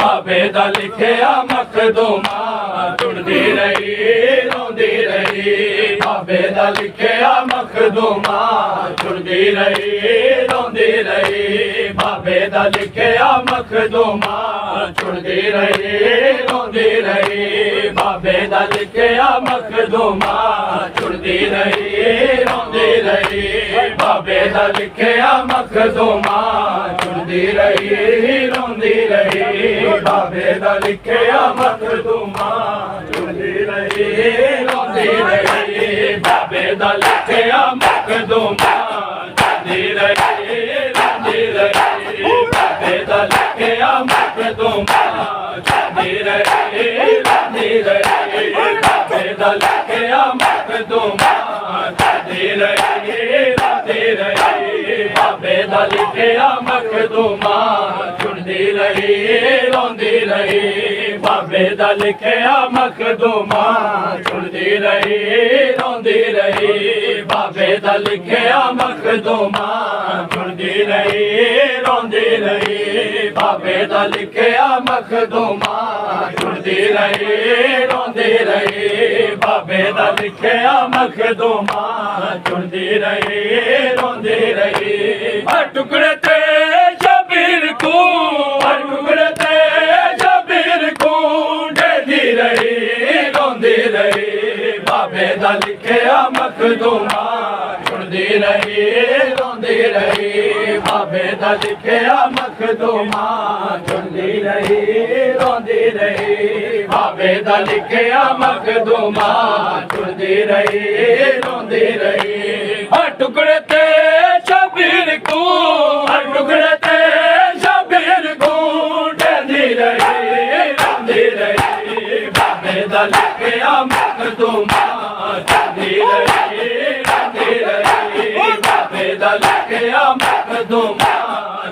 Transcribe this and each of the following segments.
बाबे दा लिखिया मखदूमा चुनदी रही रोंदी रही बाबे दा लिखिया मखदूमा चुनदी रही रोंदी रही बाबे दा लिखिया मखदूमा चुनदी रही रोंदी रही बाबे दा लिखिया मखदूमा चुनदी रही रोंदी रही बाबे दा लिखिया मखदूमा चुनदी रही रोंदी रही बाबे दा लिखिया मखदूमा चुनदी रही रोंदी रही बाबे दा लिखिया मखदूमा चुनदी रही रोंदी रही बाबे दा लिखिया मखदूमा चुनदी रही रोंदी रही बाबे दा लिखिया मखदूमा चुनदी रही रोंदी रही बाबे दा लिखिया मखदूमा चुनदी रही रोंदी रही बाबे दा लिखिया मखदूमा चुनदी रही रोंदी रही बाबे दा लिखिया मखदूमा चुनदी रही रोंदी रही बाबे दा लिखिया मखदूमा चुनदी रही रोंदी रही बाबे दा लिखिया मखदूमा चुनदी रही रोंदी रही हर टुकड़े ते शबीर को हर टुकड़े ते शबीर को ढेदी रही रोंदी रही बाबे दा लिखिया मखदूमा चुनदी रही रोंदी रही बाबे दा लिखिया मखदूमा चुनदी रही रोंदी रही बाबे दा लिखिया मखदूमा चुनदी रही रोंदी रही हर टुकड़े ते शबीर को हर टुकड़े ते शबीर को ढेदी रही रोंदी रही बाबे दा लिखिया मखदूमा चुनदी रही रोंदी रही बाबे दा लिखिया मखदूमा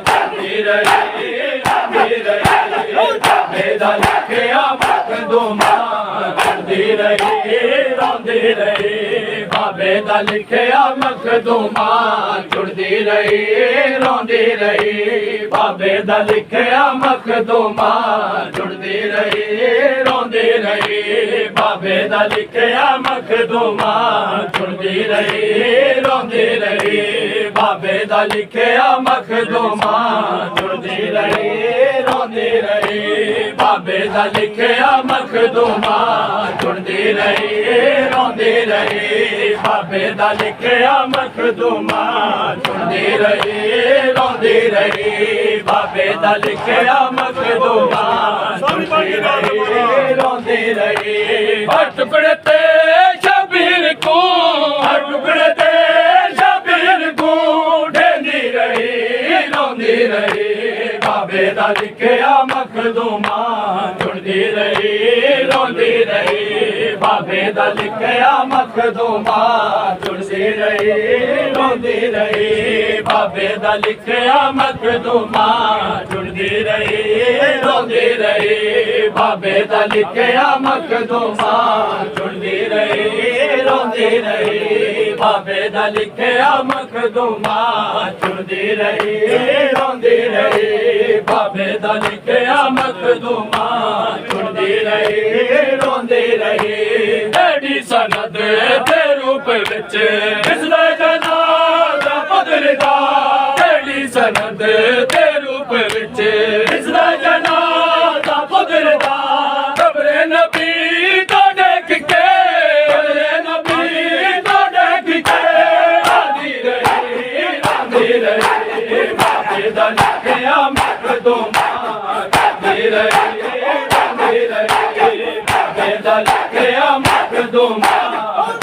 चुनदी रही रोंदी रही बाबे दा लिखिया मखदूमा चुनदी रही रोंदी रही बाबे दा लिखिया मखदूमा चुनदी रही रोंदी रही बाबे दा लिखिया मखदूमा चुनदी रही रोंदी रही बाबे दा लिखिया मखदूमा चुनदी रही रोंदी रही बाबे दा लिखिया मखदूमा चुनदी रही रोंदी रही बाबे दा लिखिया मखदूमा चुनदी रही रोंदी रही बाबे दा लिखिया मखदूमा चुनदी रही रोंदी रही बाबे दा लिखिया मखदूमा चुनदी रही रोंदी रही हर टुकड़े ते शबीर को हर टुकड़े ते शबीर को ढेदी रही रोंदी रही बाबे दा लिखिया मखदूमा चुनदी रही रोंदी रही बाबे दा लिखिया मखदूमा चुनदी रही रोंदी रही बाबे दा लिखिया मखदूमा चुनदी रही रोंदी रही बाबे दा लिखिया मखदूमा चुनदी रही रोंदी रही बाबे दा लिखिया मखदूमा चुनदी रही रोंदी रही बाबे दा लिखिया मखदूमा चुनदी रही रोंदी रही एडी सनद ते रूप विच जिसदा जनाजा बदलदा एडी सनद ते रूप विच जिसदा जनाजा बदलदा कब्रे नबी तो देख के कब्रे नबी तो देख के आंदी रही बाबे दा लिखिया मखदूमा चुनदी रही रोंदी रही बाबे दा लिखिया मखदूमा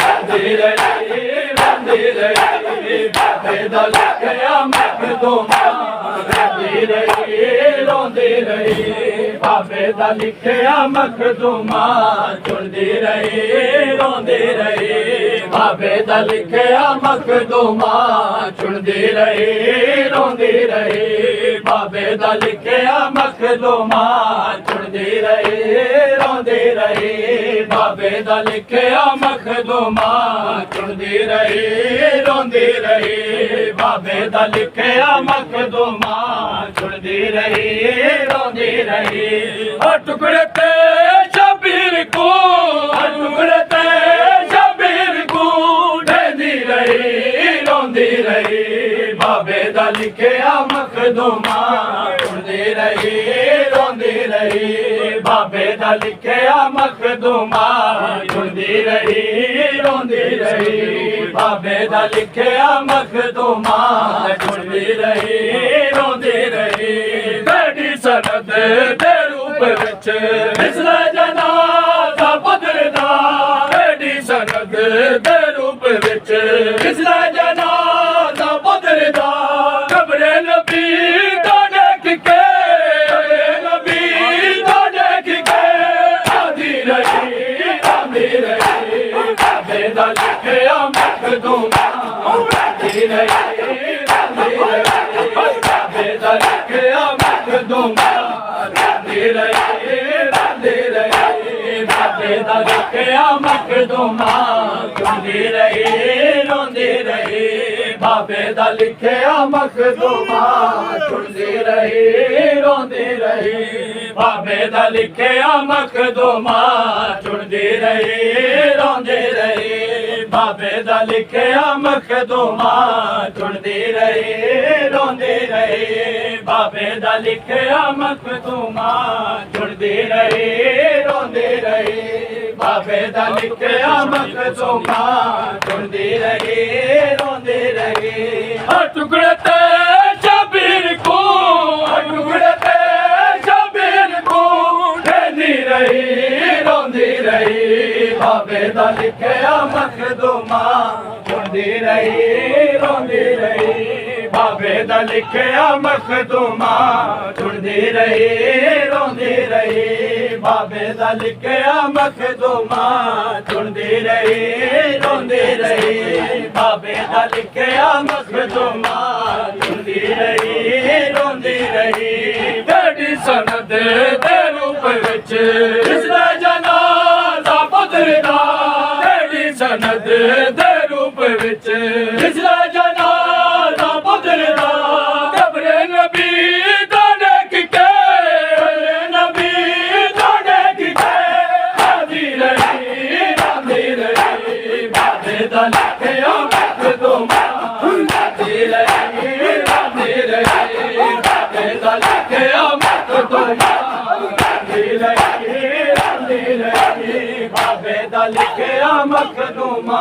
चुनदी रही रोंदी रही बाबे दा लिखिया मखदूमा चुनदी रही रोंदी रही बाबे दा लिखिया मखदूमा चुनदी रही रोंदी रही बाबे दा लिखिया मखदूमा चुनदी रही रोंदी रही बाबे दा लिखिया मखदूमा चुनदी रही रोंदी ਚੁਣਦੀ ਰਹੀ ਬਾਬੇ ਦਾ ਲਿਖਿਆ ਮਖਦੂਮਾ ਚੁਣਦੀ ਰਹੀ ਰੋਂਦੀ ਰਹੀ ਬਾਬੇ ਦਾ ਲਿਖਿਆ ਮਖਦੂਮਾ ਚੁਣਦੀ ਰਹੀ ਰੋਂਦੀ ਰਹੀ ਹਰ ਟੁਕੜੇ ਤੇ ਸ਼ਬੀਰ ਕੋ ਹਰ ਟੁਕੜੇ ਤੇ ਸ਼ਬੀਰ ਕੋ ਢੇਂਦੀ ਰਹੀ ਰੋਂਦੀ ਰਹੀ ਬਾਬੇ ਦਾ ਲਿਖਿਆ ਮਖਦੂਮਾ ਚੁਣਦੀ ਰਹੀ ਰੋਂਦੀ ਰਹੀ ਬਾਬੇ ਦਾ ਲਿਖਿਆ ਮਖਦੂਮਾ ਚੁਣਦੀ ਰਹੀ ਰੋਂਦੀ ਰਹੀ ਬਾਬੇ ਦਾ ਲਿਖਿਆ ਮਖਦੂਮਾ ਚੁਣਦੀ ਰਹੀ ਰੋਂਦੀ ਰਹੀ ਬੈਠੀ ਸਨਦ ਦੇ ਰੂਪ ਵਿੱਚ ਇਸਲਾ ਜਨਾਜ਼ਾ ਬਦਲਦਾ ਬੈਠੀ ਸਨਦ ਦੇ ਰੂਪ ਵਿੱਚ ਇਸਲਾ ਜਨਾਜ਼ਾ ਬਦਲਦਾ ਕਬਰੇ ਨਬੀ ਦਾ ਦੇਖ ਕੇ ਬਾਬੇ ਦਾ ਲਿਖਿਆ ਮਖਦੂਮਾ ਚੁਣਦੀ ਰਹੀ ਬਾਬੇ ਦਾ ਲਿਖਿਆ ਮਖਦੂਮਾ ਚੁਣਦੀ ਰਹੀ ਬਾਬੇ ਦਾ ਲਿਖਿਆ ਮਖਦੂਮਾ ਚੁਣਦੀ ਰਹੀ ਰੋਂਦੀ ਰਹੀ ਬਾਬੇ ਦਾ ਲਿਖਿਆ ਮਖਦੂਮਾ ਚੁਣਦੀ ਰਹੀ ਰੋਂਦੀ ਰਹੀ ਬਾਬੇ ਦਾ ਲਿਖਿਆ ਮਖਦੂਮਾ ਚੁਣਦੀ ਰਹੀ ਰੋਂਦੀ ਰਹੀ ਬਾਬੇ ਦਾ ਲਿਖਿਆ ਮਖਦੂਮਾ ਚੁਣਦੀ ਰਹੀ ਰੋਂਦੀ ਰਹੀ ਬਾਬੇ ਦਾ ਲਿਖਿਆ ਮਖਦੂਮਾ ਚੁਣਦੀ ਰਹੀ ਰੋਂਦੀ ਰਹੀ ਬਾਬੇ ਦਾ ਲਿਖਿਆ ਮਖਦੂਮਾ ਚੁਣਦੀ ਰਹੀ ਰੋਂਦੀ ਰਹੀ ਹਰ ਟੁਕੜੇ ਤੇ ਸ਼ਬੀਰ ਕੋ ਹਰ ਟੁਕੜੇ ਤੇ ਸ਼ਬੀਰ ਕੋ ਢੇਂਦੀ ਰਹੀ ਰੋਂਦੀ ਰਹੀ ਬਾਬੇ ਦਾ ਲਿਖਿਆ ਮਖਦੂਮਾ ਚੁਣਦੀ ਰਹੀ ਰੋਂਦੀ ਰਹੀ ਬਾਬੇ ਦਾ ਲਿਖਿਆ ਮਖਦੂਮਾ ਚੁਣਦੀ ਰਹੀ ਰੋਂਦੀ ਰਹੀ ਬਾਬੇ ਦਾ ਲਿਖਿਆ ਮਖਦੂਮਾ ਚੁਣਦੀ ਰਹੀ ਰੋਂਦੀ ਰਹੀ ਬਾਬੇ ਦਾ ਲਿਖਿਆ ਮਖਦੂਮਾ ਚੁਣਦੀ ਰਹੀ ਰੋਂਦੀ ਰਹੀ ਬੈਠੀ ਸਨਦ ਦੇ ਰੂਪ ਵਿੱਚ ਇਸਦਾ ਜਨਾਜ਼ਾ ਬਦਲਦਾ ਬੈਠੀ ਸਨਦ ਦੇ ਰੂਪ ਵਿੱਚ ਇਸਦਾ ਜਨਾਜ਼ਾ ਬਦਲਦਾ ਕਬਰੇ ਨਬੀ ਦਾ ਦੇਖ ਕੇ ਕਬਰੇ ਨਬੀ ਦਾ ਦੇਖ ਕੇ ਰੋਂਦੀ ਰਹੀ ਬਾਬੇ ਦਾ ਲਿਖਿਆ ਮਖਦੂਮਾ ਚੁਣਦੀ ਰਹੀ ਰੋਂਦੀ ਰਹੀ ਬਾਬੇ ਦਾ ਲਿਖਿਆ ਮਖਦੂਮਾ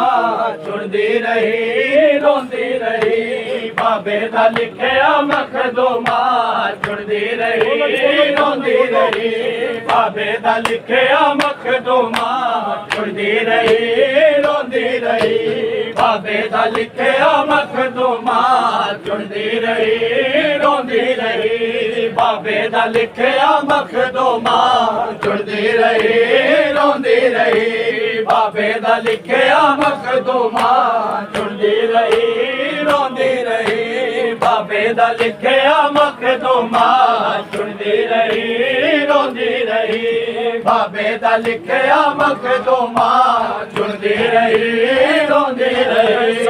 ਚੁਣਦੀ ਰਹੀ ਰੋਂਦੀ ਰਹੀ ਬਾਬੇ ਦਾ ਲਿਖਿਆ ਮਖਦੂਮਾ ਚੁਣਦੀ ਰਹੀ ਰੋਂਦੀ ਰਹੀ ਬਾਬੇ ਦਾ ਲਿਖਿਆ ਮਖਦੂਮਾ ਚੁਣਦੀ ਰਹੀ ਰੋਂਦੀ ਰਹੀ ਬਾਬੇ ਦਾ ਲਿਖਿਆ ਮਖਦੂਮਾ ਚੁਣਦੀ ਰਹੀ ਰੋਂਦੀ ਰਹੀ ਬਾਬੇ ਦਾ ਲਿਖਿਆ ਮਖਦੂਮਾ ਚੁਣਦੀ ਰਹੀ ਰੋਂਦੀ ਰਹੀ ਬਾਬੇ ਦਾ ਲਿਖਿਆ ਮਖਦੂਮਾ ਚੁਣਦੀ ਰਹੀ ਰੋਂਦੀ ਰਹੀ ਬਾਬੇ ਦਾ ਲਿਖਿਆ ਮਖਦੂਮਾ ਚੁਣਦੀ ਰਹੀ ਰੋਂਦੀ ਰਹੀ ਬਾਬੇ ਦਾ ਲਿਖਿਆ ਮਖਦੂਮਾ ਚੁਣਦੀ ਰਹੀ ਰੋਂਦੀ ਰਹੀ ਬਾਬੇ ਦਾ ਲਿਖਿਆ ਮਖਦੂਮਾ ਚੁਣਦੀ ਰਹੀ ਰੋਂਦੀ ਰਹੀ